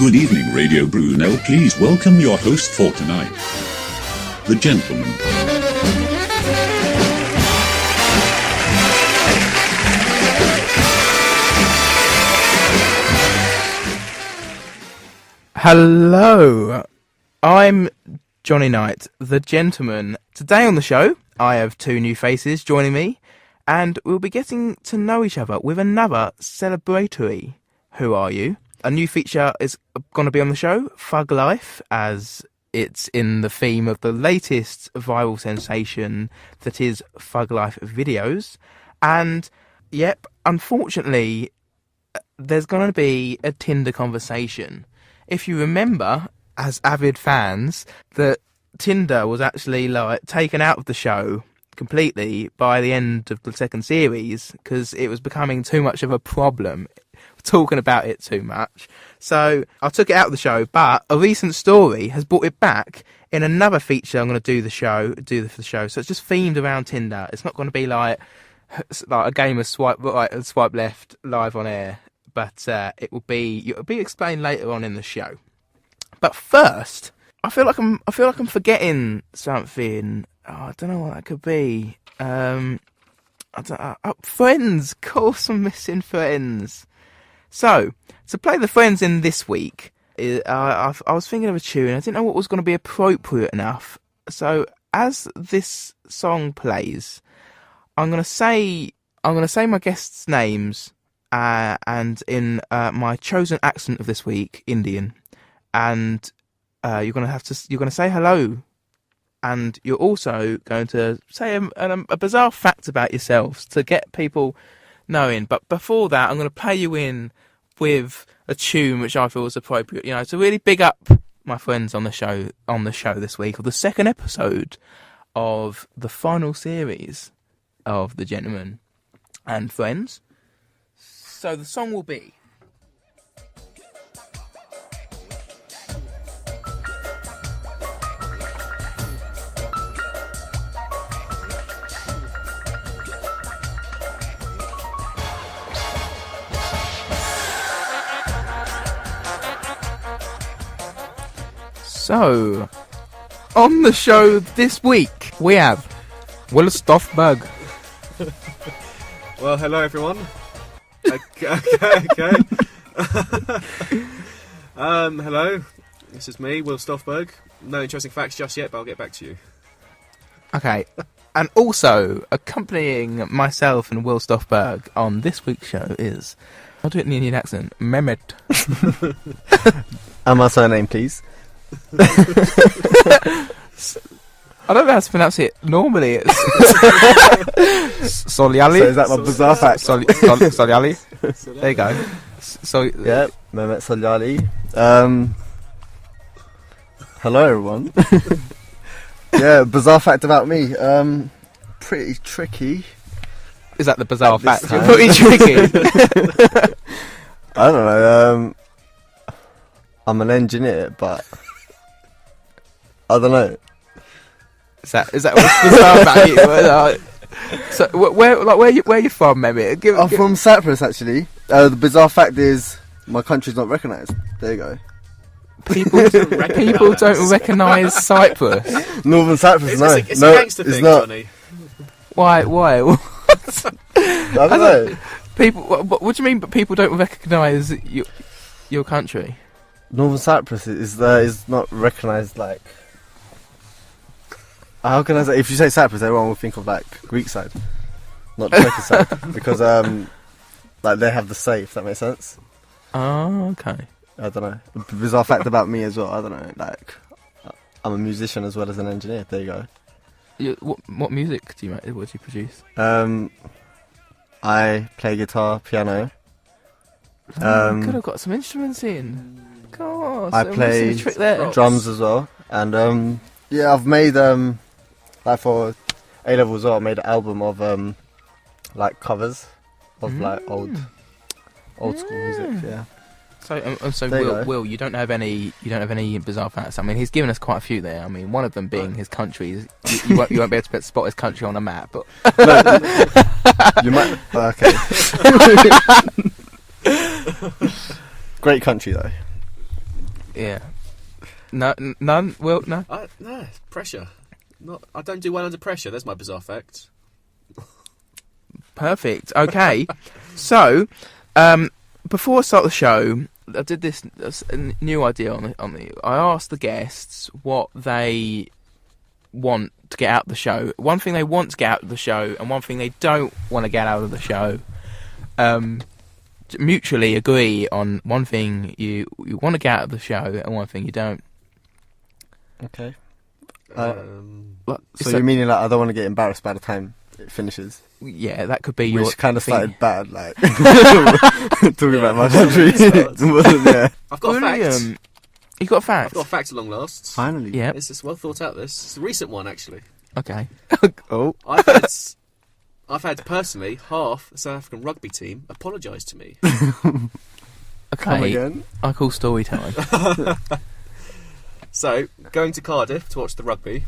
Good evening, Radio Brunel. Please welcome your host for tonight, the gentleman. Hello, I'm Johnny Knight, the gentleman. Today on the show, I have two new faces joining me, and we'll be getting to know each other with another celebratory. Who are you? A new feature is going to be on the show, Thug Life, as it's in the theme of the latest viral sensation that is Thug Life videos. And, yep, unfortunately, there's going to be a Tinder conversation. If you remember, as avid fans, that Tinder was actually taken out of the show completely by the end of the second series because it was becoming too much of a problem, talking about it too much. So I took it out of the show, but a recent story has brought it back in another feature I'm going to do for the show. So it's just themed around Tinder. It's not going to be like a game of swipe right and swipe left live on air. But it'll be explained later on in the show. But first, I feel like I'm forgetting something. Oh, I don't know what that could be. Friends, of course, I'm missing friends. So to play the friends in this week, I was thinking of a tune. I didn't know what was going to be appropriate enough. So as this song plays, I'm going to say my guests' names. And in my chosen accent of this week, Indian, and you're going to say hello, and you're also going to say a bizarre fact about yourselves to get people knowing. But before that, I'm going to play you in with a tune which I feel is appropriate, to really big up my friends on the show this week, or the second episode of the final series of The Gentleman and Friends. So the song will be So on the show this week we have Stoffberg. Well, hello everyone. Okay. Hello, this is me, Will Stoffberg. No interesting facts just yet, but I'll get back to you. Okay, and also accompanying myself and Will Stoffberg on this week's show is, I'll do it in the Indian accent, Mehmet. And my surname, please. I don't know how to pronounce it. Normally it's Solyali. So is that my bizarre fact? Solyali. There you go. Yeah, Mehmet Solyali. Hello everyone. Yeah, bizarre fact about me. Pretty tricky. Is that the bizarre fact? Time. Pretty tricky. I don't know. I'm an engineer, but I don't know. Is that what's bizarre about you? So where you from, Mehmet? I'm from Cyprus, actually. The bizarre fact is my country's not recognised. There you go. People don't recognise Cyprus. Northern Cyprus, It's no, a gangster it's thing, not. Johnny. Why? I don't know. People. What do you mean? But people don't recognise your country. Northern Cyprus is not recognised like. How can I say? If you say Cyprus, everyone will think of like Greek side, not Turkish side, because like they have the say. If that makes sense. Oh, okay. I don't know. Bizarre fact about me as well. I don't know. Like, I'm a musician as well as an engineer. There you go. What music do you make? What do you produce? I play guitar, piano. Could have got some instruments in. God, I play trick there. drums as well, and yeah, I've made like for A-level as well. I made an album of like covers of like old school music. Yeah. So Will, you don't have any bizarre facts. I mean, he's given us quite a few there. I mean, one of them being his country. You won't be able to spot his country on a map, but you might. Okay. Great country though. Yeah. No, none. Well, no. No, pressure. I don't do well under pressure. There's my bizarre fact. Perfect. Okay. So, before I start the show, I did this a new idea on the. I asked the guests what they want to get out of the show. One thing they want to get out of the show, and one thing they don't want to get out of the show. Mutually agree on one thing you want to get out of the show, and one thing you don't. Okay. So you're meaning like I don't want to get embarrassed by the time it finishes? Yeah, that could be your. Which kind of thing. started bad, like talking about my country. Yeah. I've got a fact. You got a fact? I've got a fact at long last. Finally. Yeah. It's just well thought out. It's a recent one actually. Okay. Oh. I've had personally half the South African rugby team apologise to me. Come Okay. again. I call story time. So, going to Cardiff to watch the rugby,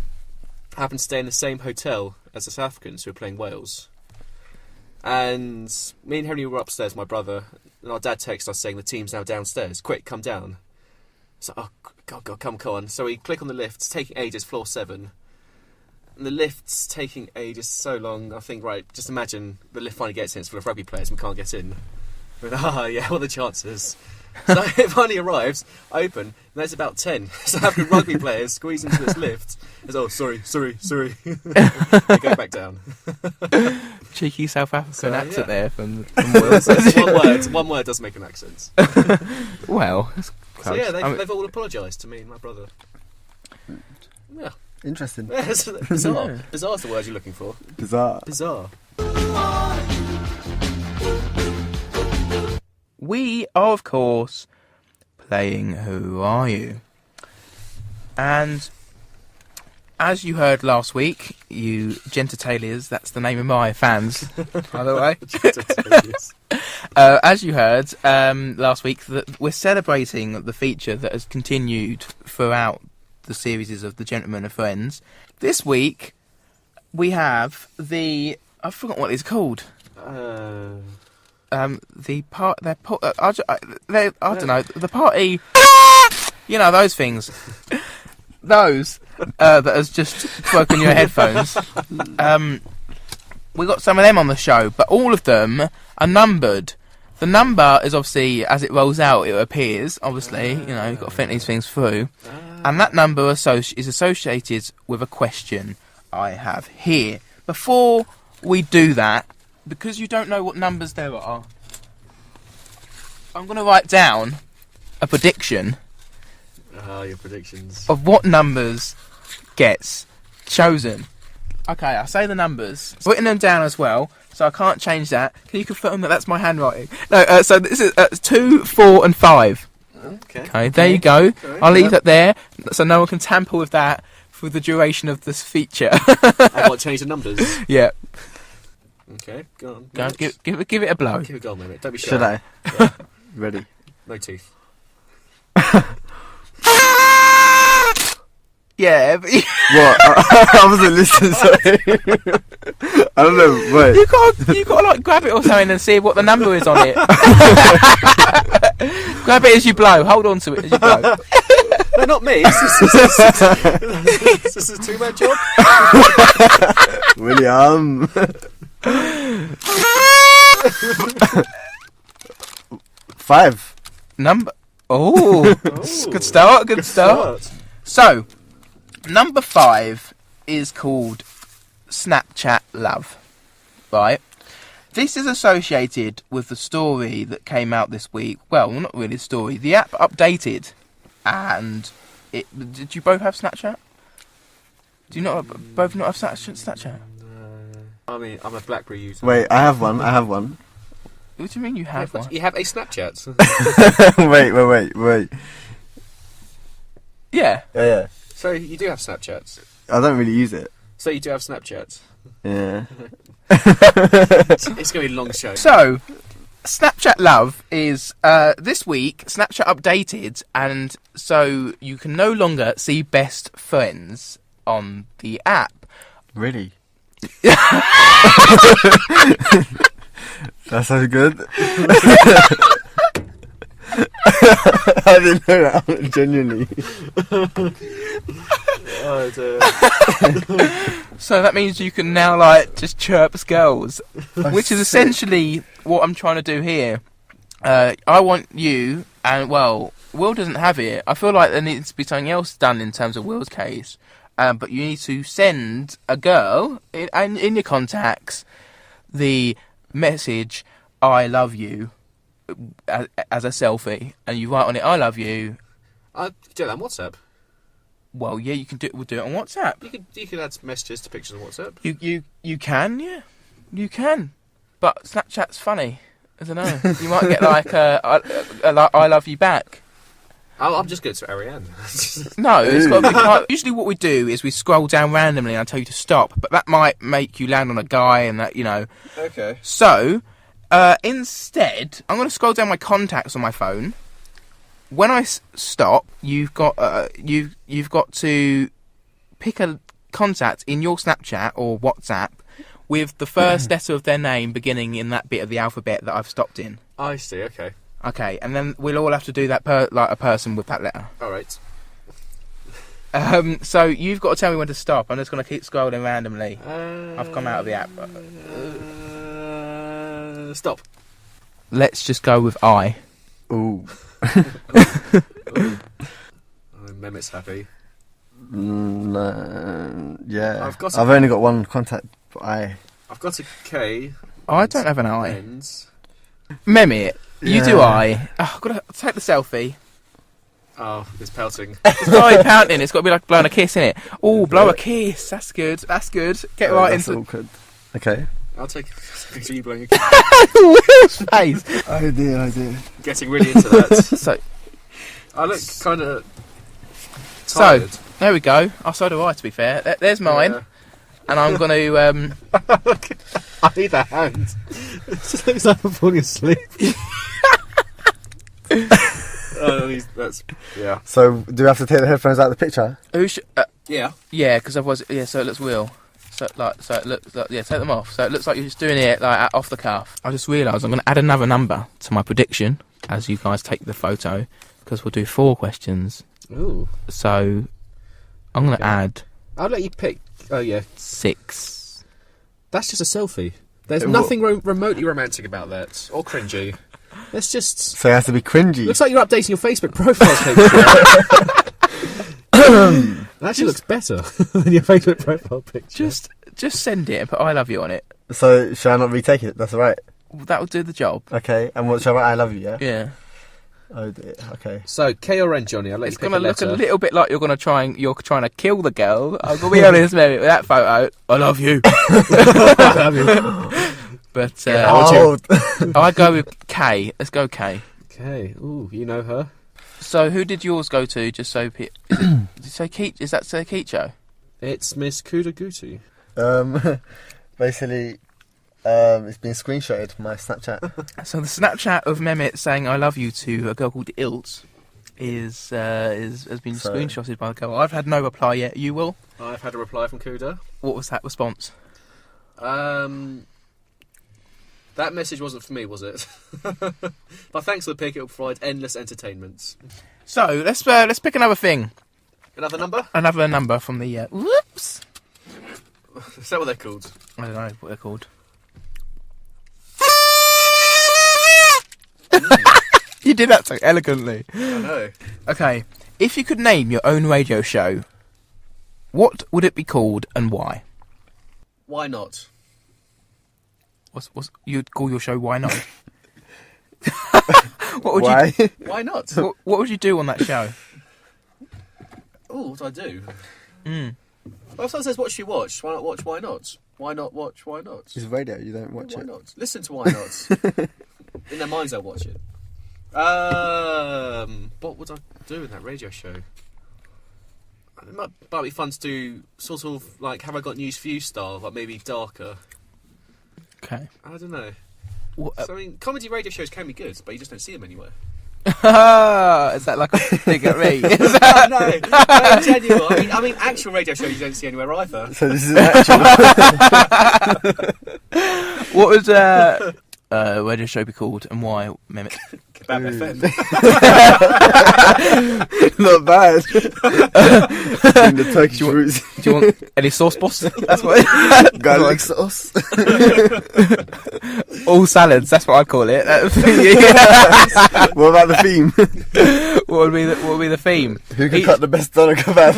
I happened to stay in the same hotel as the South Africans who were playing Wales. And me and Henry were upstairs, my brother, and our dad texted us saying the team's now downstairs. Quick, come down. So, oh, God, come on. So we click on the lift. It's taking ages, floor 7. And the lift's taking ages so long. I think, right, just imagine the lift finally gets in. It's full of rugby players and we can't get in. But, yeah, what are the chances? So it finally arrives, I open, and there's about 10 South African rugby players squeeze into this lift. It's, oh, sorry. They go back down. Cheeky South African accent there from Wales. One word does make an accent. Well, it's so yeah, they've all apologised to me and my brother. Yeah. Interesting. Yeah, it's bizarre. Bizarre is the word you're looking for. Bizarre. We are, of course, playing Who Are You? And as you heard last week, you genitalias, that's the name of my fans, by the way. As you heard last week, we're celebrating the feature that has continued throughout the series of The Gentlemen and Friends. This week, we have I've forgotten what it's called. I don't know, the party, you know, those things, those that has just broken your headphones. We got some of them on the show, but all of them are numbered. The number is obviously, as it rolls out, it appears, obviously, you know, you've got to think these things through. And that number is associated with a question I have here. Before we do that, because you don't know what numbers there are, I'm going to write down a prediction. Your predictions. Of what numbers gets chosen. Okay, I'll say the numbers. I've written them down as well, so I can't change that. Can you confirm that that's my handwriting? No, so this is 2, 4 and 5. Okay, there you go. Okay. I'll leave that there, so no one can tamper with that for the duration of this feature. I want to change the numbers. Yeah. Okay, go on. Go on, give it a blow. Give it a go, mate. Don't be shy. Should I? Yeah. Ready? No teeth. Yeah. But What? I wasn't listening, sorry. I don't know, wait. You got to like grab it or something and see what the number is on it. Grab it as you blow. Hold on to it as you blow. No, not me. This is a two-man job. William. 5. Number. Oh, good start. Good start. So, number 5 is called Snapchat Love, right? This is associated with the story that came out this week. Well, not really a story. The app updated, and did you both have Snapchat? Do you both not have Snapchat? I mean, I'm a BlackBerry user. Wait, I have one. What do you mean you have one? You have a Snapchat? Wait. Yeah. Yeah. So you do have Snapchats? I don't really use it. So you do have Snapchats? Yeah. It's going to be a long show. So, Snapchat Love is, this week, Snapchat updated, and so you can no longer see best friends on the app. Really? That sounds good. I didn't know that, genuinely. Oh dear. So that means you can now, like, just chirp girls, which is essentially what I'm trying to do here. I want you, and, well, Will doesn't have it. I feel like there needs to be something else done in terms of Will's case. But you need to send a girl in your contacts the message, I love you, as a selfie. And you write on it, I love you. I do that on WhatsApp. Well, yeah, you can do it. We'll do it on WhatsApp. You can add messages to pictures on WhatsApp. You can, yeah. You can. But Snapchat's funny. I don't know. You might get like I love you back. I'm just going to Ariane. No, it's got to be quite... Usually what we do is we scroll down randomly and I tell you to stop, but that might make you land on a guy and that, you know. Okay. So, instead, I'm going to scroll down my contacts on my phone. When I stop, you've got to pick a contact in your Snapchat or WhatsApp with the first letter of their name beginning in that bit of the alphabet that I've stopped in. I see, okay. Okay, and then we'll all have to do that like a person with that letter. All right. So you've got to tell me when to stop. I'm just going to keep scrolling randomly. I've come out of the app. Stop. Let's just go with I. Ooh. Mehmet's happy. No, yeah. I've only got one contact. I've got a K. I don't have an I. Ends. Mehmet, you Yeah. do I. Oh, I've got to take the selfie. Oh, it's pelting. It's not pouting. It's got to be like blowing a kiss in it. Oh, blow a kiss. That's good. That's good. Get right that's into awkward. Okay. I'll take a picture of you blowing a kiss. Will's face. I do. Getting really into that. So I look kind of tired. there we go. Oh, so do I. To be fair, there's mine, Yeah. and I'm going to. I need a hand. It just looks like I'm falling asleep. That's yeah. So, do we have to take the headphones out of the picture? Yeah. Yeah, because otherwise, yeah. So it looks real. So it looks like, yeah. Take them off. So it looks like you're just doing it like off the cuff. I just realised I'm going to add another number to my prediction as you guys take the photo because we'll do 4 questions. Ooh. So I'm going to add I'll let you pick. Oh yeah. 6. That's just a selfie. There's It nothing remotely romantic about that or cringy. It's just. So it has to be cringy. Looks like you're updating your Facebook profile picture. It actually looks better than your Facebook profile picture. Just send it and put I love you on it. So, should I not retake it? That's alright. That'll do the job. Okay, and what shall I write? I love you, yeah? Yeah. Oh dear, okay. So K or N, Johnny? I'll let It's you pick going to a look a letter. little bit like you're trying to kill the girl. I'm going to be honest, Mary, with that photo. I love you. I love you. But I go with K. Let's go K. Okay. Ooh, you know her. So who did yours go to? Just so did you say Keith? Is that Sir Keecho? It's Miss Kuda Guti. Basically, it's been screenshotted from my Snapchat. So the Snapchat of Mehmet saying "I love you" to a girl called Ilt has been screenshotted by the girl. I've had no reply yet. You will? I've had a reply from Kuda. What was that response? That message wasn't for me, was it? But thanks for the pick. It will provide endless entertainment. So let's pick another thing. Another number? Another number from the. Whoops! Is that what they're called? I don't know what they're called. You did that so elegantly. I know. Okay, if you could name your own radio show, what would it be called and why? Why not? What's you'd call your show? Why not? What would Why? Why not? What would you do on that show? Oh, what do I do? Mm. Well, if someone says, what should you watch? Why not watch? Why not? Why not watch? Why not? It's radio, you don't watch Why it. not? Listen to Why Not. In their minds, they'll watch it. What would I do in that radio show? It might be fun to do sort of like Have I Got News for You style, like maybe darker. Okay. I don't know. What, So, I mean, comedy radio shows can be good, but you just don't see them anywhere. is that like a thing at me? Is that... No, genuine. I mean, actual radio shows you don't see anywhere either. So this is actually... radio show be called and why, Mehmet? Kebab FM. Not bad. In the Turkish roots. Do you want any sauce, boss? That's what. Garlic sauce. All salads. That's what I'd call it. What about the theme? What would be the theme? Who can cut the best doner kebab?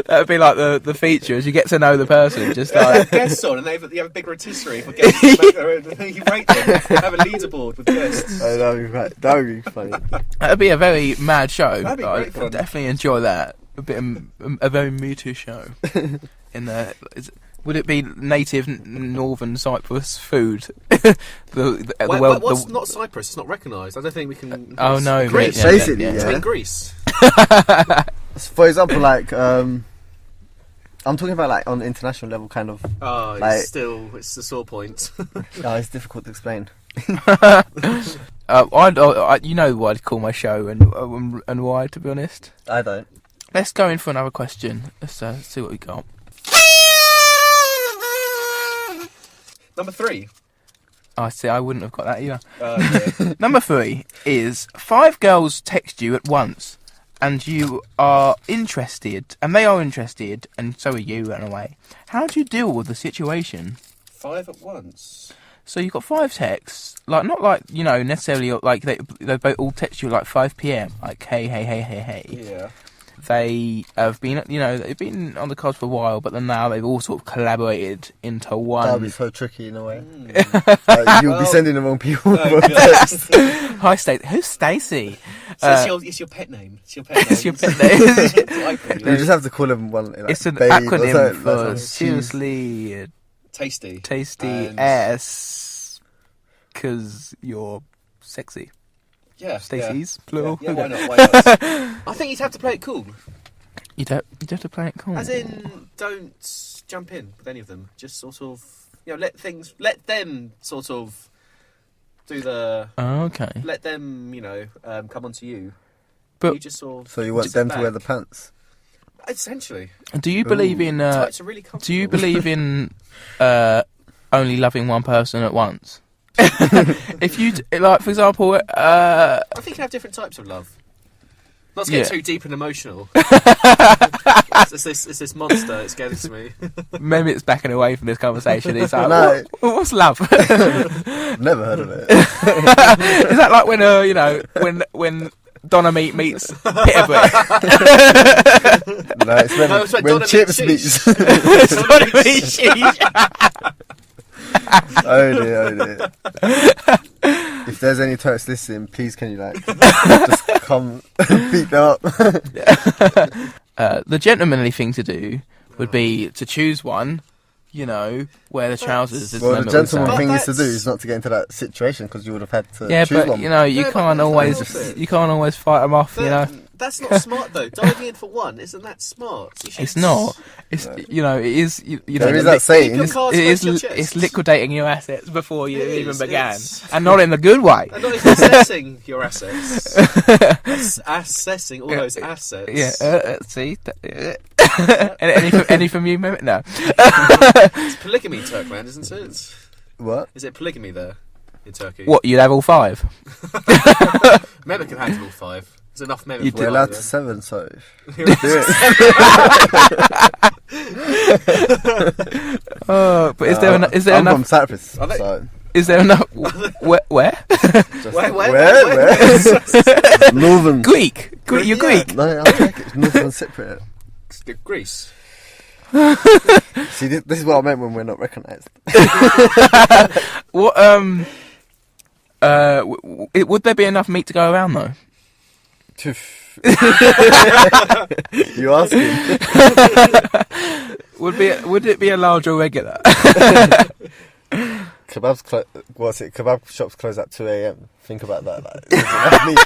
That would be like the feature as you get to know the person. Just like Guests on, and you have a big rotisserie for guests. You rate them. Have a leaderboard with guests. Oh, that would be right. That would be funny. that would be a very mad show. That'd be great fun. I'd definitely enjoy that. A very Me Too show. Would it be native northern Cyprus food? What's not Cyprus? It's not recognised. I don't think we can. Oh no, Greece. Basically, It's yeah. in Greece. For example, like I'm talking about like on the international level, kind of. Oh, Like- it's the sore point. It's difficult to explain. you know what I'd call my show and why, to be honest. I don't. Let's go in for another question. Let's see what we got. Number 3. I see. I wouldn't have got that either. Yeah. Number 3 is 5 girls text you at once, and you are interested, and they are interested, and so are you, in a way. How do you deal with the situation? 5 at once. So you've got 5 texts, like not like necessarily like they both all text you at like 5 p.m. like hey. Yeah. They have been they've been on the cards for a while, but then now they've all sort of collaborated into That would one. be so tricky in a way. Mm. You'll be sending the wrong people. Oh, God. Hi, Stacey. Who's Stacey? So it's your pet name. It's your pet name. It's your pet name. It's like You just have to call them one. Like, It's an babe or acronym something, for like seriously tasty. tasty And- ass, because you're sexy. Yeah. Stacey's Yeah, plural. yeah, why not? I think you'd have to play it cool. You'd have to play it cool. As in, don't jump in with any of them. Just sort of, let them sort of do the. Oh, okay. Let them, come onto you. But- you just sort of. So you want sit them to back. wear the pants? Essentially, Do you believe in? types are really comfortable. Do you believe in only loving one person at once? If you like, for example, I think you can have different types of love. Not to get Yeah. too deep and emotional. it's this monster. It's getting to me. maybe it's backing away from this conversation. He's like, No. what's love? Never heard of it. Is that like when Donna meets Peterborough? No, it's when Donna Chips meets meets. Donna meets Sheesh. Oh dear. If there's any Turks listening, please can you just come beat them up? The gentlemanly thing to do would be to choose one, wear the trousers. as Well, the Mehmet would gentleman say. thing is to do that's- is not to get into that situation because you would have had to Yeah, choose but one. you Yeah, can't but always that's not it. you can't always fight them off. That's not smart though. Diving in for one isn't that smart? You should It's not. It's it is. There is that saying. Keep your cards It is. close to your It's chest. liquidating your assets before you It even is, began, it's- and not in the good way. And not even assessing your assets. Assessing all those assets. Yeah. See. Any from you, Mehmet? No. It's polygamy in Turkmen, isn't it? What? Is it polygamy there in Turkey? What, you'd have all 5? Mehmet can handle all 5. There's enough Mehmet for We're all allowed of to them. 7, so do it. But is there I'm enough? from Cyprus, Are they- so Is there enough? Where? just Where? Northern. Greek. You're Yeah. Greek. No, I'll take it. Northern Cypriot. Greece. See, this is what I meant when we're not recognised. What? Would there be enough meat to go around though? You asking? Would it be a large or regular? Kebab shops close at 2 a.m. Think about that. Like, there's enough meat.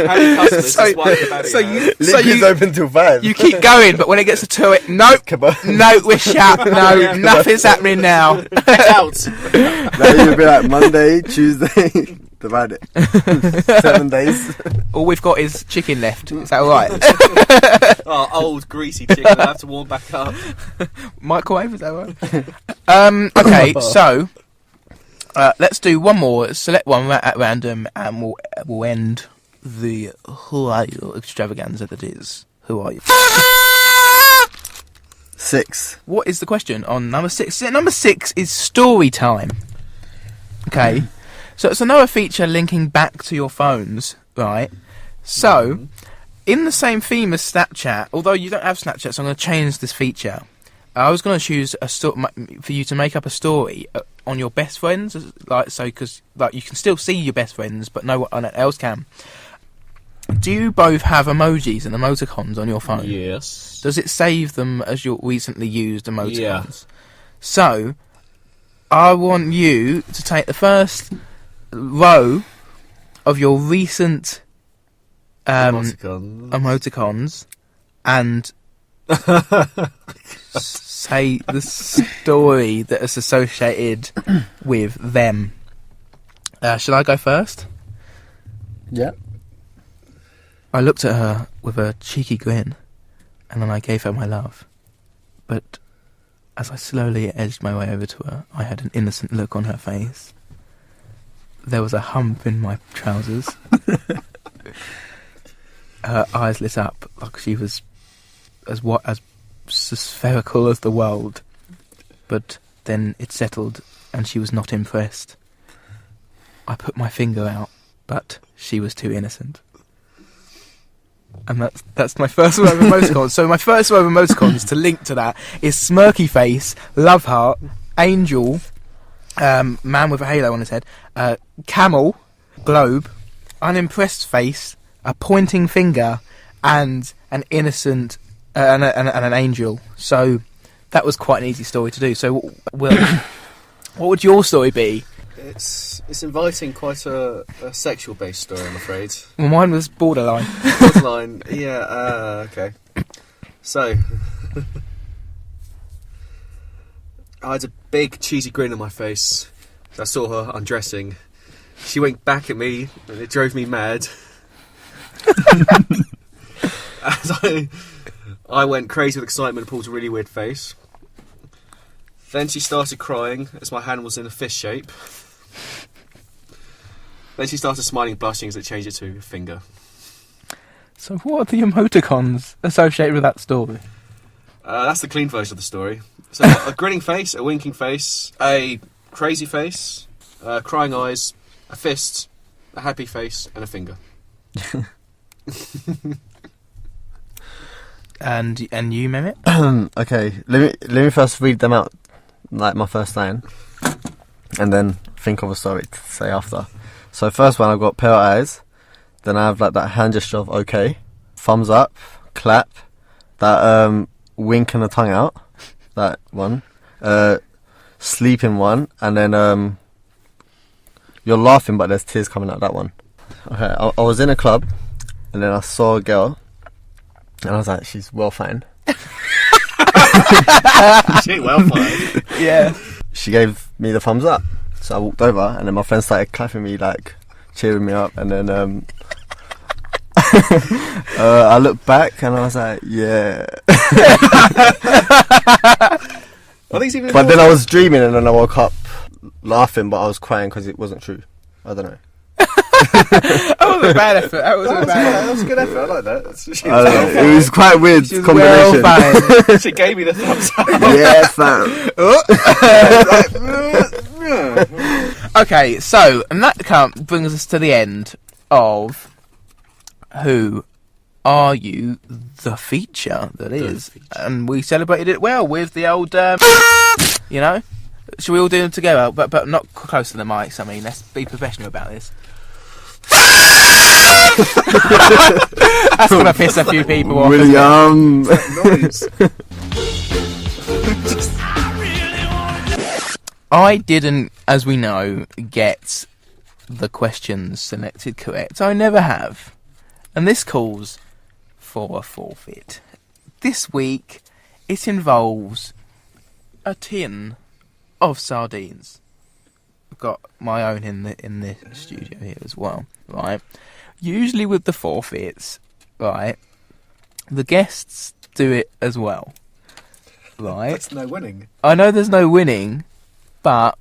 How many customers is one kebab so you have? Liquid's open till 5. You keep going, but when it gets to 2, nope. Kebab. No, we're shut. No, nothing's happening now. Out. Now you'll be like Monday, Tuesday. Divide it. 7 days. All we've got is chicken left. Is that all right? Oh, old greasy chicken. I have to warm back up. Microwave, is that right? Okay, so Let's do one more. Select one at random, and we'll end the Who Are You extravaganza that is Who Are You? 6. What is the question on number 6? Number 6 is story time. Okay, so it's another feature linking back to your phones, right? So, in the same theme as Snapchat, although you don't have Snapchat, so I'm going to change this feature. I was going to choose for you to make up a story on your best friends, because you can still see your best friends, but no one else can. Do you both have emojis and emoticons on your phone? Yes. Does it save them as your recently used emoticons? Yeah. So, I want you to take the first row of your recent emoticons and say the story that is associated with them. Should I go first? Yeah. I looked at her with a cheeky grin, and then I gave her my love. But as I slowly edged my way over to her, I had an innocent look on her face. There was a hump in my trousers. Her eyes lit up like she was as spherical as the world. But then it settled, and she was not impressed. I put my finger out, but she was too innocent. And that's my first row of emoticons. So my first row of emoticons to link to that is smirky face, love heart, angel, man with a halo on his head, camel, globe, unimpressed face, a pointing finger, and an innocent and an angel. So that was quite an easy story to do. So, Will, what would your story be? It's inviting quite a sexual-based story, I'm afraid. Well, mine was borderline. Borderline, yeah, okay. So, I had a big cheesy grin on my face as I saw her undressing. She winked back at me, and it drove me mad. As I went crazy with excitement and pulled a really weird face. Then she started crying as my hand was in a fist shape. Then she started smiling and blushing as it changed it to a finger. So what are the emoticons associated with that story? That's the clean version of the story. So a grinning face, a winking face, a crazy face, crying eyes, a fist, a happy face, and a finger. And you, Mehmet? Okay, let me first read them out, like my first line, and then think of a story to say after. So first one, I've got pale eyes. Then I have like that hand gesture of okay, thumbs up, clap, that wink and the tongue out, that one, sleeping one, and then you're laughing but there's tears coming out, that one. Okay, I was in a club, and then I saw a girl, and I was like, she's well fine. She ain't well fine. Yeah. She gave me the thumbs up. So I walked over, and then my friends started clapping me, like, cheering me up, and then I looked back, and I was like, yeah. But then I was dreaming, and then I woke up laughing, but I was crying because it wasn't true. I don't know. That was a bad effort. That was That was a good effort. I like that. It was quite weird combination. Well fine. She gave me the thumbs up. Yeah, fam. Okay, so, and that brings us to the end of Who Are You, the feature that is. And we celebrated it well with the old, you know? Should we all do them together? But not close to the mics, I mean, let's be professional about this. That's going to piss a few people off. William. Noise. I didn't, as we know, get the questions selected correct. I never have. And this calls for a forfeit. This week, it involves a tin of sardines. I've got my own in the studio here as well, right? Usually with the forfeits, right, the guests do it as well, right? That's no winning. I know there's no winning, but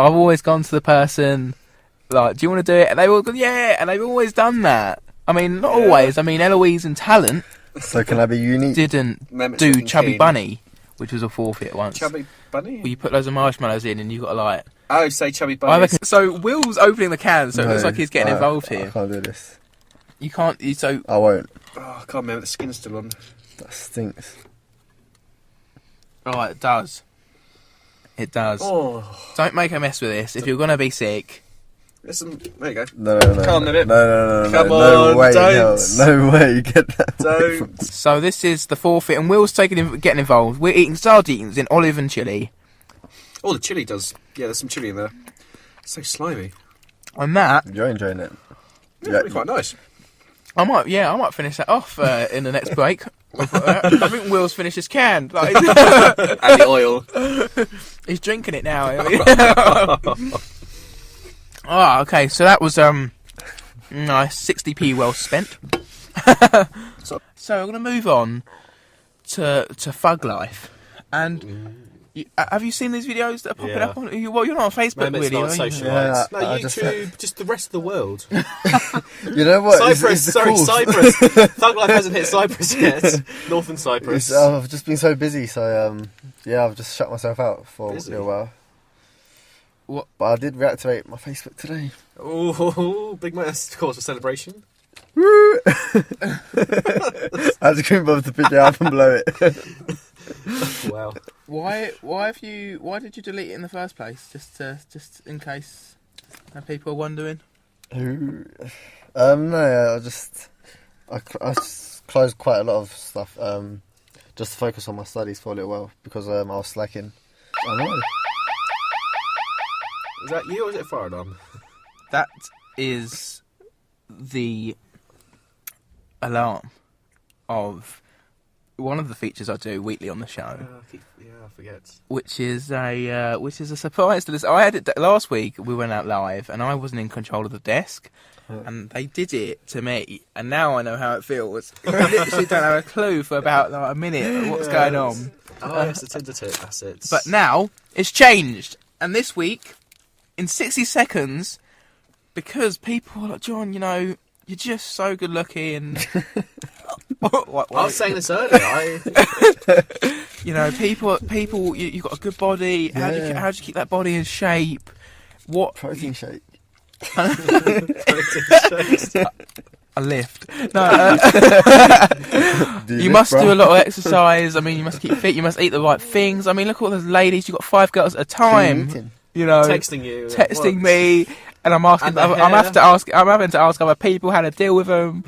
I've always gone to the person, like, do you want to do it? And they've all gone, yeah, and they've always done that. I mean, not always. I mean, Eloise and Talent So can I be unique? didn't Mehmet's do looking Chubby keen. Bunny, which was a forfeit once. Chubby Bunny? Where you put loads of marshmallows in and you got to like... Oh, say Chubby I Bunny. reckon, so Will's opening the can, so it looks No, like he's getting involved I here. can't do this. You can't... So I won't. Oh, I can't remember. The skin's still on. That stinks. Right, it does. It does. Oh. Don't make a mess with this. If you're going to be sick... Listen, there you go. No. Come on, Mehmet. No. Come No on, way, don't. no way. Get that. away from Don't. me. So this is the forfeit, and Will's getting involved. We're eating sardines in olive and chilli. Oh, the chili does. Yeah, there's some chili in there. It's so slimy. And that, You're enjoying it. Yeah, it'd be quite nice. I might finish that off in the next break. I think Will's finished his can. Like, And the oil. he's drinking it now. Oh, okay. So that was nice, 60p well spent. So we're gonna move on to Thug Life, and have you seen these videos that are popping Yeah. up on? Well, you're not on Facebook, Mehmet's really. not Are you? social Yeah, rights. No, I just- YouTube, just the rest of the world. You know what? Cyprus, the sorry, cool- Cyprus. Thug Life hasn't hit Cyprus yet. Northern Cyprus. I've just been so busy, so yeah, I've just shut myself out for Busy? a little while. What? But I did reactivate my Facebook today. Oh, big man, that's cause for celebration. I just couldn't bother to pick it up and blow it. Wow. Why did you delete it in the first place? Just in case people are wondering. No, I just closed quite a lot of stuff just to focus on my studies for a little while because I was slacking. I know. Is that you or is it a fire alarm? That is the alarm of one of the features I do weekly on the show, I forget. which is a surprise to this. I had it last week. We went out live, and I wasn't in control of the desk, and they did it to me, and now I know how it feels. I literally don't have a clue for about like, a minute of what's going on. Oh, yes, the Tinder tip, that's it. But now it's changed, and this week, in 60 seconds, because people are like, John, you know, you're just so good looking. I was saying this earlier. You know, people, you've got a good body. Yeah. How do you keep that body in shape? What? Protein shake. A lift. No, you must do a lot of exercise. I mean, you must keep fit. You must eat the right things. I mean, look at all those ladies. You've got 5 girls at a time. You know, Texting you. texting me, and I'm asking. And the I'm having to ask other people how to deal with them.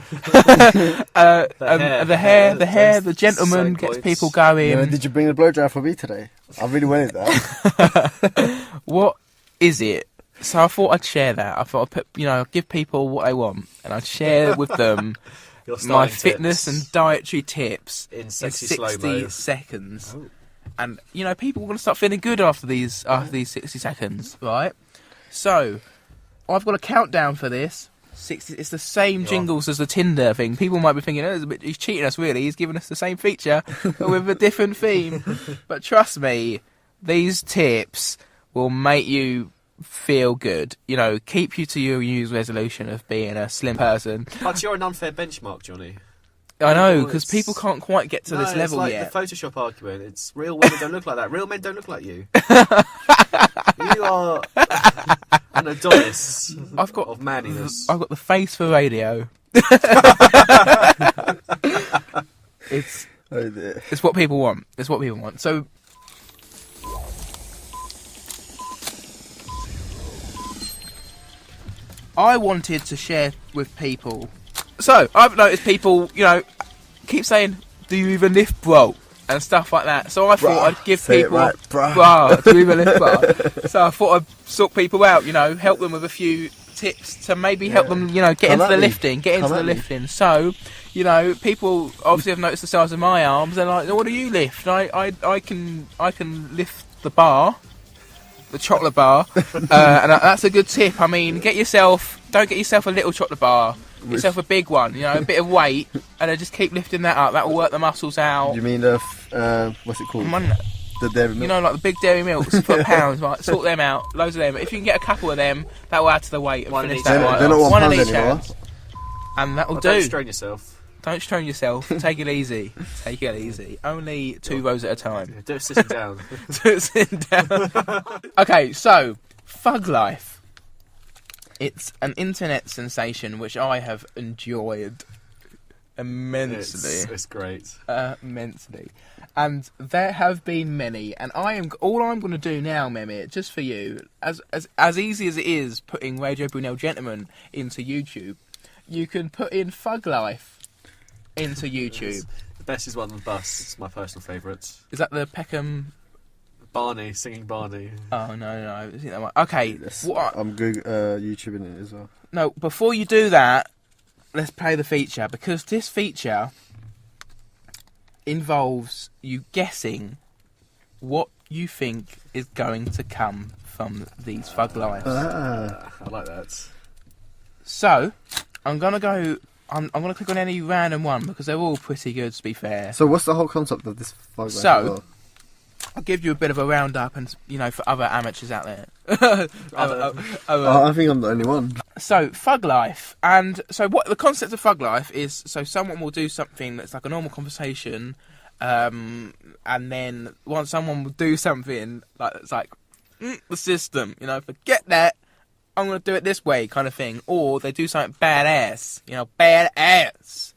The hair, the gentleman gets people going. Yeah, did you bring the blow dryer for me today? I really wanted that. What is it? So I thought I'd share that. I thought I'd put, give people what they want, and I'd share with them Your my starting fitness tips and dietary tips in sexy 60 slow-mo. seconds. Oh. And people are going to start feeling good after these 60 seconds, right? So I've got a countdown for this. 60. It's the same jingles as the Tinder thing. People might be thinking, he's cheating us. Really, he's giving us the same feature but with a different theme. But trust me, these tips will make you feel good. Keep you to your New Year's resolution of being a slim person. But you're an unfair benchmark, Johnny. I know, People, because it's- people can't quite get to this level it's like yet. the Photoshop argument. It's real women don't look like that. Real men don't look like you. You are an Adonis of manliness. I've got the face for radio. It's Oh dear. it's what people want. It's what people want. So I wanted to share with people. So I've noticed people, keep saying, "Do you even lift, bro?" and stuff like that. So I thought Bruh. I'd give Say it people, right, bruh. bruh, do you even lift, bruh? So I thought I'd sort people out, help them with a few tips to maybe help them, get Come into at the me. lifting, get into Come the at me. lifting. So, people obviously have noticed the size of my arms. They're like, "What do you lift?" I can lift the bar, the chocolate bar, and that's a good tip. I mean, don't get yourself a little chocolate bar. Get yourself a big one, a bit of weight, and then just keep lifting that up. That will work the muscles out. You mean the what's it called? Come on. The dairy milk. You know, like the big dairy milks for £1, right? Sort them out, loads of them. If you can get a couple of them, that will add to the weight and One in finish each that hand. right They're not off. £1 One in each anymore. hand. And that'll Well, do. don't strain yourself. Don't strain yourself. Take it easy. Take it easy. Only 2 rows at a time. Do it sitting down. Do it sitting down. Okay, so Fug Life. It's an internet sensation which I have enjoyed immensely. It's great. Immensely. And there have been many, and all I'm going to do now, Mehmet, just for you, as easy as it is putting Radio Brunel Gentleman into YouTube, you can put in Fug Life into YouTube. The best is one on the bus. It's my personal favourite. Is that the Peckham? Barney, singing Barney. Oh no, I think that one. Okay, I'm YouTubing it as well. No, before you do that, let's play the feature, because this feature involves you guessing what you think is going to come from these Fug Lives. I like that. So, I'm gonna click on any random one because they're all pretty good, to be fair. So what's the whole concept of this Fug Life? So, I'll give you a bit of a roundup, and for other amateurs out there. I think I'm the only one. So, Fug Life. And so what the concept of Fug Life is, so someone will do something that's like a normal conversation, and then once someone will do something like that's like, the system, forget that, I'm going to do it this way kind of thing. Or they do something badass, badass.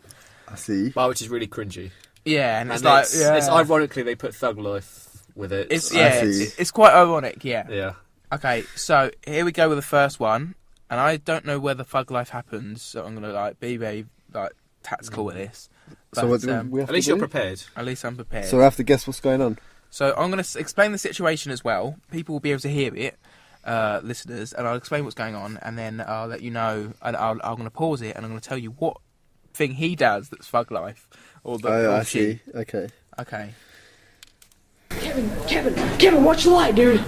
I see. Well, which is really cringy. Yeah, and it's it's ironically they put Thug Life with it. It's quite ironic, yeah. Yeah. Okay, so here we go with the first one, and I don't know whether Fug Life happens, so I'm gonna be very tactical with this. But, So what do we have At least to you're do? prepared. at least I'm prepared. So we have to guess what's going on. So I'm gonna explain the situation as well. People will be able to hear it, listeners, and I'll explain what's going on, and then I'll let you know. And I'm gonna pause it, and I'm gonna tell you what thing he does that's Fug Life, or I she. see. Okay. Okay. Kevin, watch the light, dude.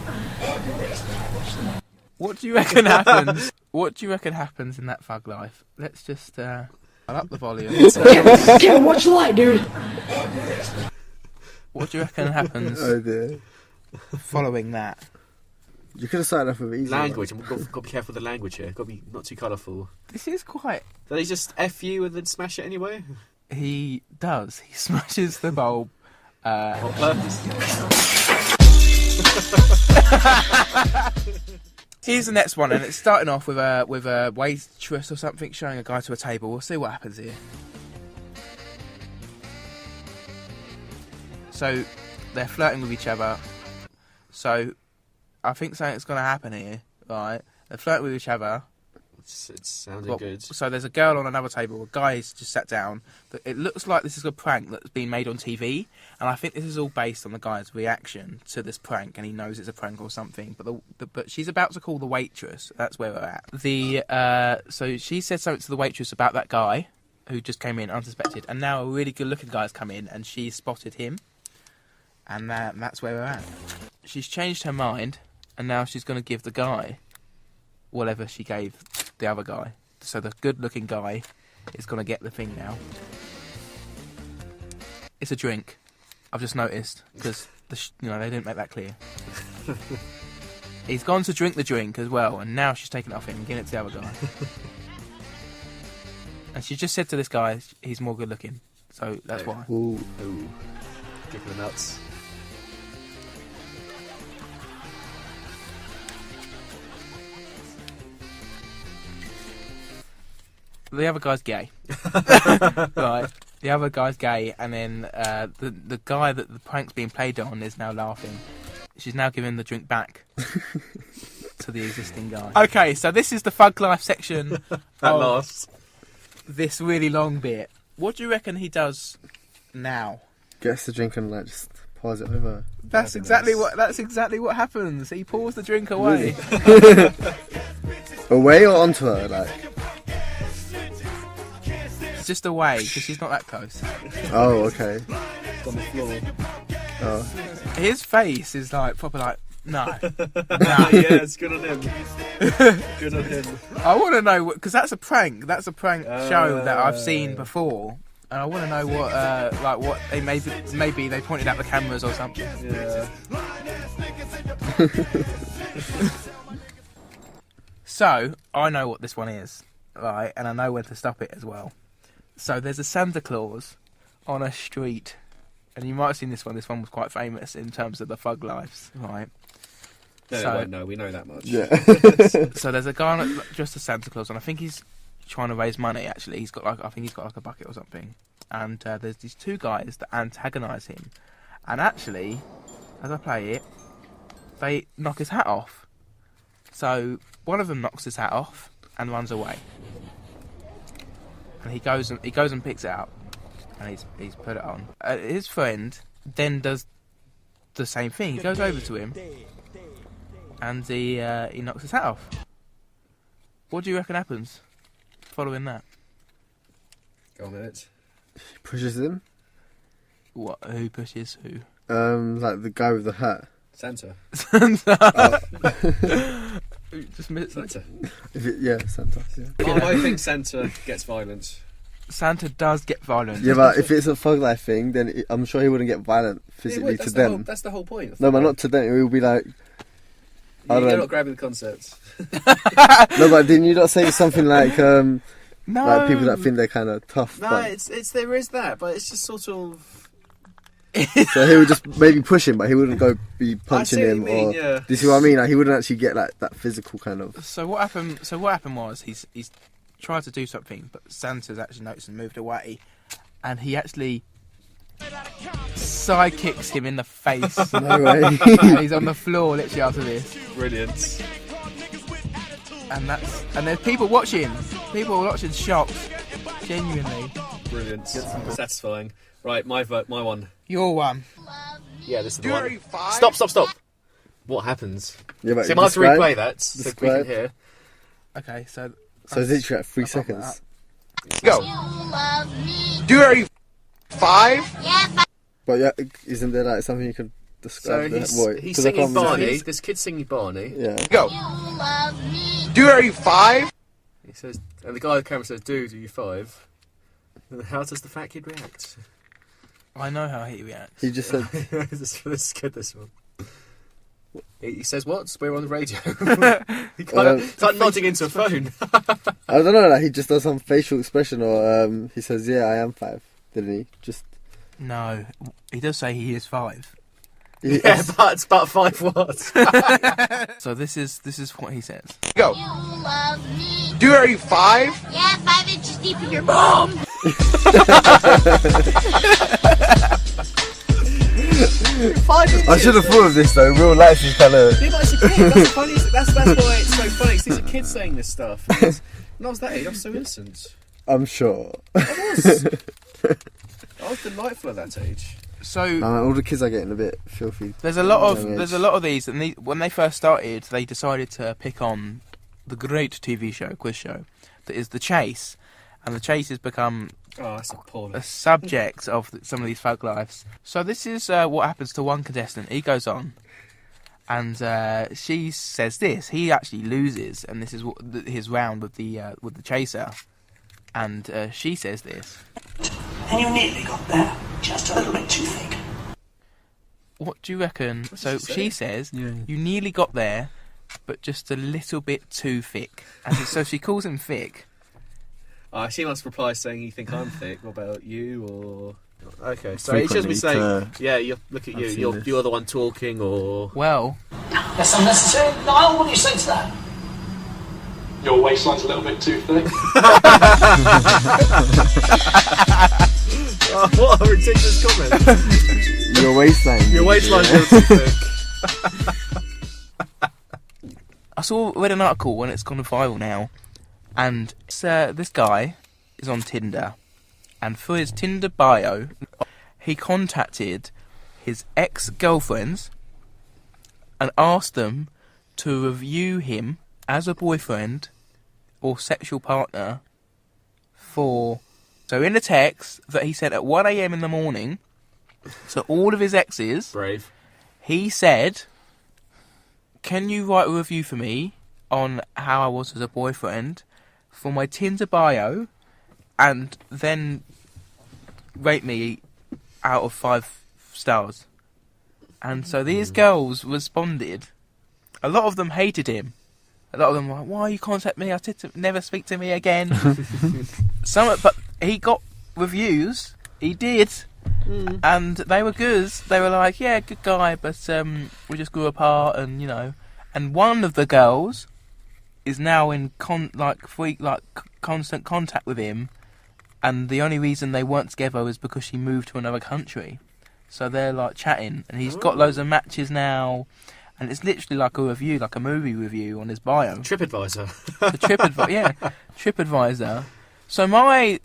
What do you reckon happens? What do you reckon happens in that Fug Life? Let's just I'll up the volume. Kevin, watch the light, dude. What do you reckon happens Oh dear. following that? You could have started off with easy. Language. And we've got to be careful with the language here. Got to be not too colourful. This is quite. Do they just F you and then smash it anyway? He does. He smashes the bulb. On purpose? Here's the next one, and it's starting off with a waitress or something showing a guy to a table. We'll see what happens here. So they're flirting with each other. So I think something's going to happen here, right? They're flirting with each other. It's sounding good. So there's a girl on another table. A guy's just sat down. It looks like this is a prank that's been made on TV, and I think this is all based on the guy's reaction to this prank, and he knows it's a prank or something. But she's about to call the waitress. That's where we're at. So she said something to the waitress about that guy who just came in unsuspected, and now a really good-looking guy's come in, and she spotted him, and that's where we're at. She's changed her mind, and now she's going to give the guy whatever she gave the other guy. So the good-looking guy is going to get the thing now. It's a drink. I've just noticed because they didn't make that clear. He's gone to drink the drink as well, and now she's taking it off him and giving it to the other guy. And she just said to this guy, he's more good-looking. So that's why. Ooh. Ooh. Kicking the nuts. The other guy's gay. Right. The other guy's gay, and then the guy that the prank's being played on is now laughing. She's now giving the drink back to the existing guy. Okay, so this is the Fug Life section That of lasts. this really long bit. What do you reckon he does now? Gets the drink and just pours it over. That's exactly what happens. He pours the drink away. Away or onto her, like? It's just away because she's not that close. Oh, okay. On the floor. Oh. His face is like proper like no. Yeah, it's good on him. Good on him. I want to know because that's a prank. That's a prank show that I've seen before. And I want to know what they maybe they pointed out the cameras or something. Yeah. So I know what this one is, right? And I know when to stop it as well. So there's a Santa Claus on a street, and you might have seen this one. This one was quite famous in terms of the thug lives, right? No, So- wait, no, we know that much. Yeah. So there's a guy dressed as Santa Claus, and I think he's trying to raise money. Actually, I think he's got like a bucket or something. And there's these two guys that antagonise him, and actually, as I play it, they knock his hat off. So one of them knocks his hat off and runs away, and he goes and picks it up, and he's put it on. His friend then does the same thing. He goes over to him, and he knocks his hat off. What do you reckon happens following that? Go on, minute. Pushes him. What? Who pushes who? Like the guy with the hat. Santa. Just miss Santa. Yeah, Santa. Yeah. Oh, I think Santa gets violent. Santa does get violent. Yeah, but if it's a thug life thing, then I'm sure he wouldn't get violent physically to them. That's the whole point. No, but not to them. It will be like. I You're don't not grabbing the concept. No, but didn't you not say something like No. like people that think they're kind of tough? No, but- it's there is that, but it's just sort of. So he would just maybe push him, but he wouldn't go be punching I see what him you mean, or. yeah. Do you see what I mean? Like, he wouldn't actually get like that physical kind of. So what happened? So what happened was he's tried to do something, but Santa's actually noticed and moved away, and he actually side kicks him in the face. No way. And he's on the floor literally after this, Brilliant. and there's people watching. People are watching shocked, genuinely. Brilliant. Satisfying. Right, my one. Your one. Yeah, this is the one. Stop. What happens? Yeah, but So I might have to describe- replay that so we can describe. hear. Okay, so So it's literally like 3 I'll pop that seconds. Go. But yeah, isn't there like something you could So describe? he's Boy, 'cause I singing can't remember. Barney. This kid's singing Barney. Yeah. Go. He says, and the guy on the camera says, "Dude, are you 5?" And how does the fat kid react? I know how he reacts. He just said, this is good. This one. He says, "What? We're on the radio." He it's like nodding into a phone. I don't know, like he just does some facial expression, or he says, "Yeah, I am 5," didn't he? Just No, he does say he is 5. Yeah, but it's about 5 words. So this is what he says. Yeah, 5 inches deep in your bum. I should have thought of this though. Real life is kind of. Yeah, but it's a kid. That's funny. That's why it's so funny. 'Cause these are kids saying this stuff. And when I was that age, I was so innocent. I'm sure. I was delightful at that age. So All the kids are getting a bit filthy. there's a lot Young age. of these, and when they first started, they decided to pick on the great TV show, quiz show, that is The Chase, and The Chase has become Oh, that's appalling. a subject of some of these folk lives. So this is what happens to one contestant. He goes on, and she says this. He actually loses, and this is his round with the chaser, and she says this. And you nearly got there. Just a little bit too thick. What do you reckon? So she say? she says, you nearly got there, but just a little bit too thick. And so she calls him thick. She must reply saying, "You think I'm thick? What about you?" Or okay, so Frequently it should be saying, to- "Yeah, look at you. I've seen You're this. the one talking." Or Well, That's unnecessary. Niall, what do you say to that? Your waistline's a little bit too thick. what a ridiculous comment! Your waistline. Your waistline's a little too thick. I read an article when it's gone viral now, and this guy is on Tinder, and for his Tinder bio, he contacted his ex-girlfriends and asked them to review him as a boyfriend or sexual partner so in the text that he sent at 1 a.m. in the morning to all of his exes, Brave. he said, "Can you write a review for me on how I was as a boyfriend for my Tinder bio?" And then rate me out of 5 stars. And so these girls responded. A lot of them hated him. A lot of them were like, why you contact me? I said to never speak to me again. But he got reviews. He did. And they were good. They were like, yeah, good guy, but we just grew apart, and you know. And one of the girls is now in constant contact with him, and the only reason they weren't together was because she moved to another country. So they're like chatting, and he's got loads of matches now, and it's literally like a review, like a movie review on his bio. TripAdvisor. TripAdvisor. So my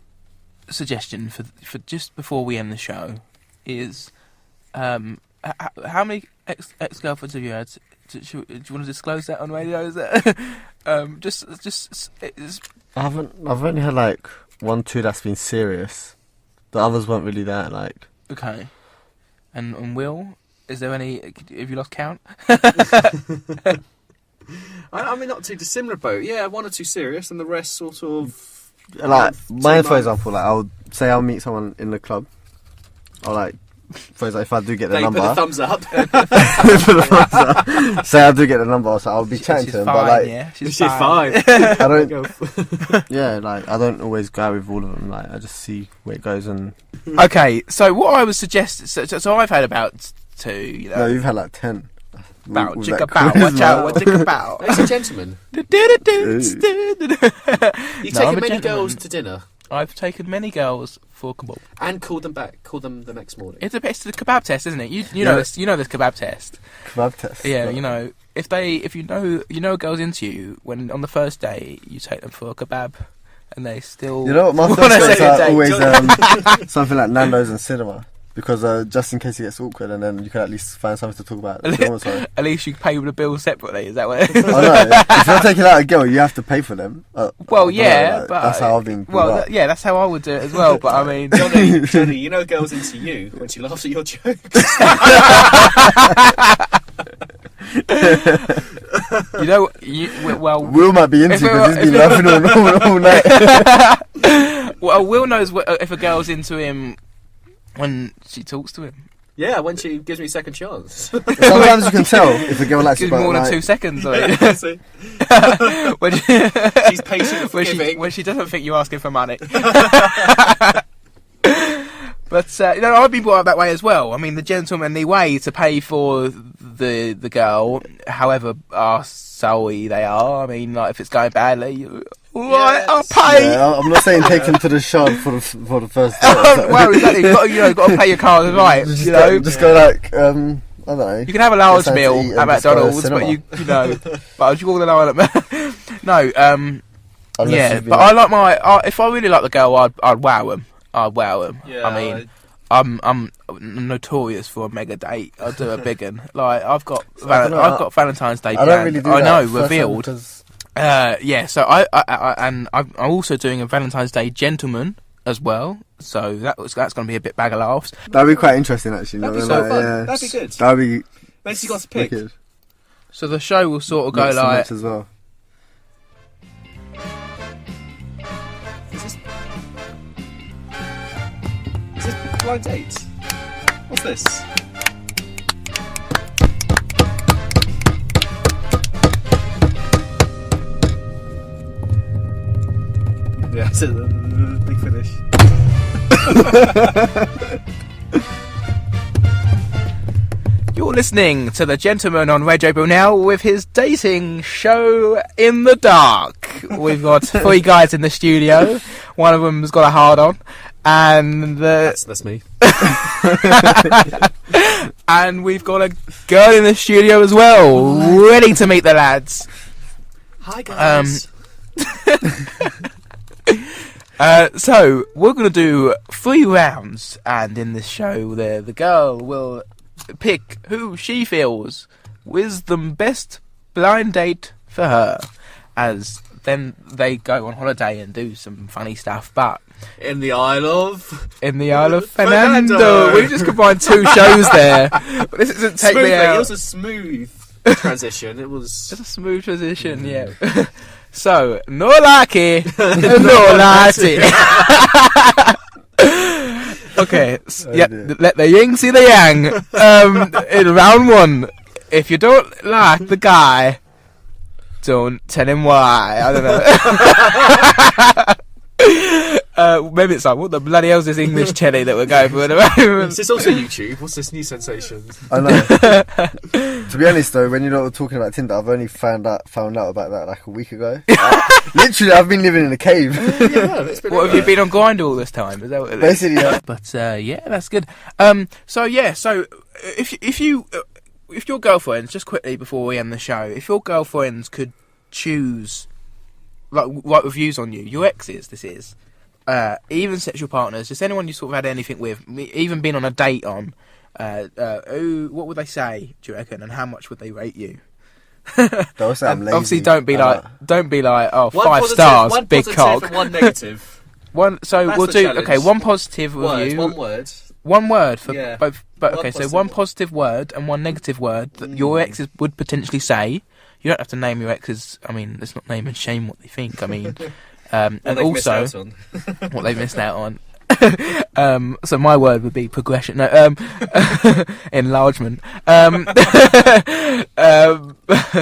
suggestion for just before we end the show is, how many ex-girlfriends have you had? Do you want to disclose that on radio? Is that I've only had like 1-2 that's been serious. The others weren't really that like. Okay. And Will, is there any? Have you lost count? I mean, not too dissimilar boat. Yeah, 1 or 2 serious, and the rest sort of. Like mine, for example, like I'll meet someone in the club. Or like, for example, if I do get the number, put the thumbs up. Say I do get the number, so I'll be chatting to him. Fine, but like, yeah, she's fine. I don't. Yeah, like I don't always go out with all of them. Like I just see where it goes and. Okay, so what I would suggest. So I've had about 2. You know, No, you've had like 10. about with chick that about. quiz, Watch out! man. What chick about? He's a gentleman. You've You've taken many girls to dinner I've taken many girls for kebab. and called them back. Called them the next morning. It's the kebab test, isn't it? You know this. You know this kebab test. Kebab test. Yeah, you know if you know a girl's into you when on the first day you take them for a kebab and they still. You know what? My wanna first dates take a are date. always something like Nando's and cinema. Because just in case it gets awkward, and then you can at least find something to talk about. At least you pay the bill separately. Is that what? I know. If you're taking out a girl, you have to pay for them. Well, yeah, but that's how I've been. Yeah, that's how I would do it as well. But I mean, Johnny, you know girls into you when she laughs at your jokes. you know, well, Will might be into because he's been laughing all night. Well, Will knows if a girl's into him when she talks to him. Yeah, when she gives me a second chance. Sometimes you can tell if a girl likes you. Gives more than 2 seconds. Like. See? when She's patient and forgiving. when she doesn't think you're asking for money. But you know, I've been brought up that way as well. I mean, the gentlemanly way to pay for the girl, however arseholy they are. I mean, like if it's going badly, right, I'll pay. Yeah, I'm not saying take them to the shop for the first date. Well, exactly. You've got to pay your card right. Just go like I don't know. You can have a large Get something to eat meal and at just go to McDonald's, but cinema. you know, but you call the lower. No, Unless yeah, you've been but I like if I really like the girl, I'd wow him. I'd wow him. Yeah, I mean, I'm notorious for a mega date. I'll do a big one. Like I've got I've got Valentine's Day I planned. don't really do I that know, first time revealed. because Yeah, so I'm also doing a Valentine's Day gentleman as well. So that's going to be a bit bag of laughs. that'd be quite interesting actually. That'd be not so gonna fun. lie, yeah. That'd be good. That'd be Makes you got to pick. wicked. So the show will sort of go Mix and like. match as well. Is this blind date? What's this? Yeah, it's a big finish. You're listening to the gentleman on Radio Brunel with his dating show In the Dark. We've got 3 guys in the studio. One of them's got a hard on, and That's me. and we've got a girl in the studio as well, ready to meet the lads. Hi guys. So we're going to do 3 rounds, and in this show, the girl will pick who she feels was the best blind date for her, as then they go on holiday and do some funny stuff. But in the Isle of Fernando, we just combined 2 shows there. But this isn't take me Smoothly, out. it was a smooth transition. It was. It's a smooth transition, yeah. So, no lucky, no lucky. Okay, Oh, dear. let the yin see the yang. In round 1, if you don't like the guy, don't tell him why. I don't know. Maybe it's like, what the bloody hell's this English telly that we're going for at the moment? Is this also YouTube? What's this new sensation? I know. To be honest though, when you're talking about Tinder, I've only found out about that like a week ago. Literally, I've been living in a cave. What, have you been on Grindr all this time? Is that what it is? Basically, yeah. But yeah, that's good. So if your girlfriends, just quickly before we end the show, if your girlfriends could choose, like, write reviews on you, your exes, this is, even sexual partners, just anyone you sort of had anything with, even been on a date on, what would they say, do you reckon, and how much would they rate you? Don't say I'm lazy. Obviously, don't be like, oh, One 5 positive, stars, one big positive cock. and one negative. So That's we'll the do challenge. one positive Word, review, one word. one word for Yeah. both. But One okay, so positive one word. positive word and one negative word that your exes would potentially say. You don't have to name your exes. I mean, let's not name and shame what they think. I mean, and What they've missed also out on. what they've missed out on. So my word would be progression. No, enlargement.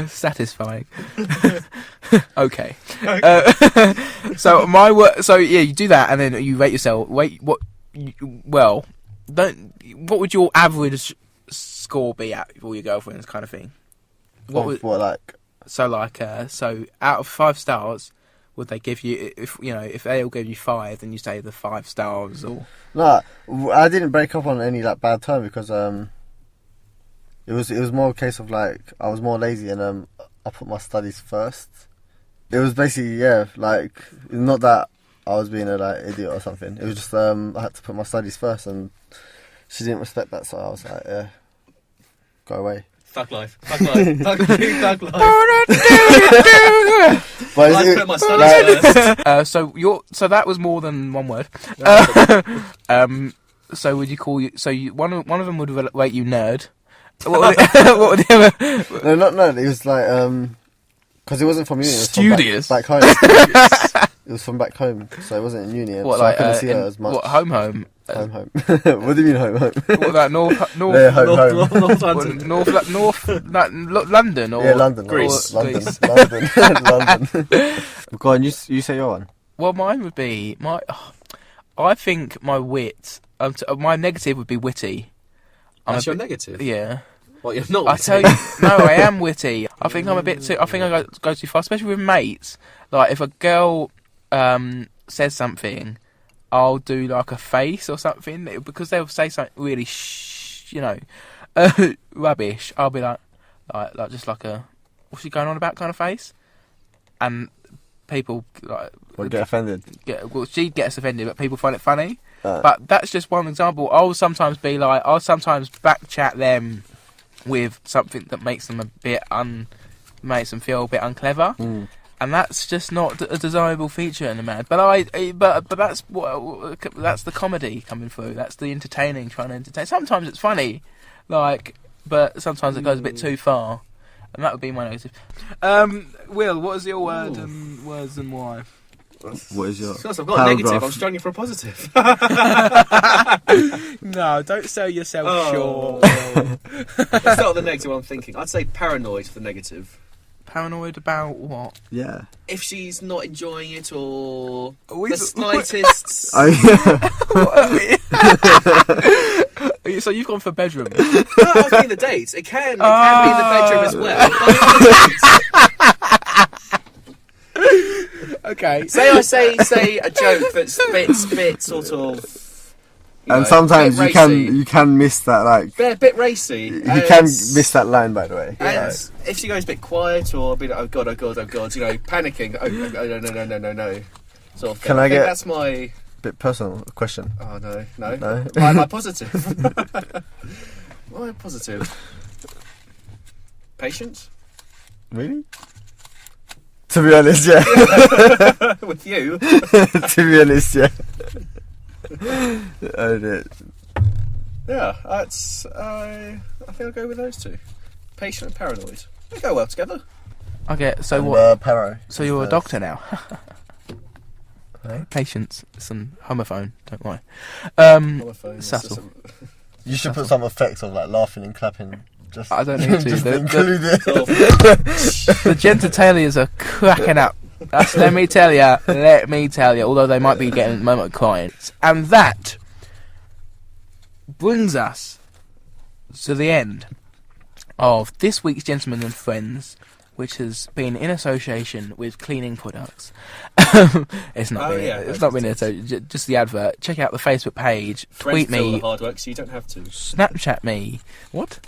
Satisfying. Okay. So my word. So yeah, you do that, and then you rate yourself. What would your average score be at for your girlfriends, kind of thing? So out of 5 stars, would they give you, if they all gave you 5, then you say the 5 stars, or? No, I didn't break up on any like bad term because it was more a case of like I was more lazy and I put my studies first. It was basically like not that I was being a like idiot or something. It was just I had to put my studies first and she didn't respect that, so I was like, yeah, go away. Thug life. Thug life. Thug life. But I put my studies first. So that was more than one word. So would you call you? So one of them would rate you nerd. What would the other? No, not nerd. It was like because it wasn't from uni. It was Studious. from back home. It was from back home, so it wasn't in uni. What, so like I couldn't see her as much. What, home? Home. What do you mean home? What, like North? Yeah, home. North What, London. North, like London, London, or London, Greece. London, Greece. London. Go on, you say your one. Well, mine would be I think my wit. My negative would be witty. That's your negative? Yeah. Well, you're not. I tell you, no, I am witty. I think I'm a bit too. I think I go too far, especially with mates. Like if a girl says something, I'll do like a face or something because they'll say something really, rubbish. I'll be like just like a what's she going on about kind of face, and people like Or get offended. She gets offended, but people find it funny. But that's just one example. I'll sometimes back chat them with something that makes them makes them feel a bit unclever, and that's just not a desirable feature in a man. But that's that's the comedy coming through. That's the entertaining, trying to entertain. Sometimes it's funny, but sometimes it goes a bit too far, and that would be my negative. Will, what is your word and words and why? What is your? Because I've got a negative, I'm struggling for a positive. No, don't sell yourself short. Let's start with the negative I'm thinking. I'd say paranoid for the negative. Paranoid about what? Yeah. If she's not enjoying it or we- the slightest... So you've gone for bedroom. No, I was being the dates. It can be in the bedroom as well. Okay. Say I say a joke that's bit sort of... And sometimes you can miss that, like a bit racy. you can miss that line, by the way. And if she goes a bit quiet or a bit oh god, panicking, no, sort of thing. Can I get that's my bit personal question? Oh no. No? My positive. My positive. Patient. Really? To be honest, yeah. With you. To be honest, yeah. Oh dear. Yeah, that's. I think I'll go with those two. Patient and paranoid. They go well together. Okay, so And, what? Paro. So you're a doctor now. Patience. It's an homophone. Don't lie. Homophone, Subtle. You should put some effects of like laughing and clapping. Just I don't need to. just The- include it. The genitalias are cracking up. Let me tell you. Although they might be getting moment clients, and that brings us to the end of this week's Gentlemen and Friends, which has been in association with cleaning products. It's not been just the advert. Check out the Facebook page. Friends Tweet do all me. the hard work, so you don't have to. Snapchat me. What?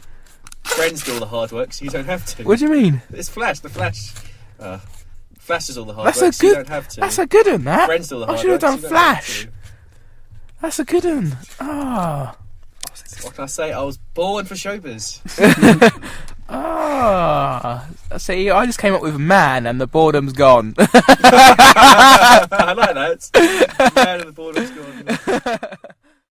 Friends do all the hard work, so you don't have to. What do you mean? It's Flash. The Flash. Flash does all the hard That's work, a so you good. don't have to. That's a good one. That. Friends do all the I hard should have work, done so you don't have Flash. to. That's a good one. Ah. What can I say? I was born for showbiz. Ah. See, I just came up with man, and the boredom's gone. I like that. Man of the boredom's gone.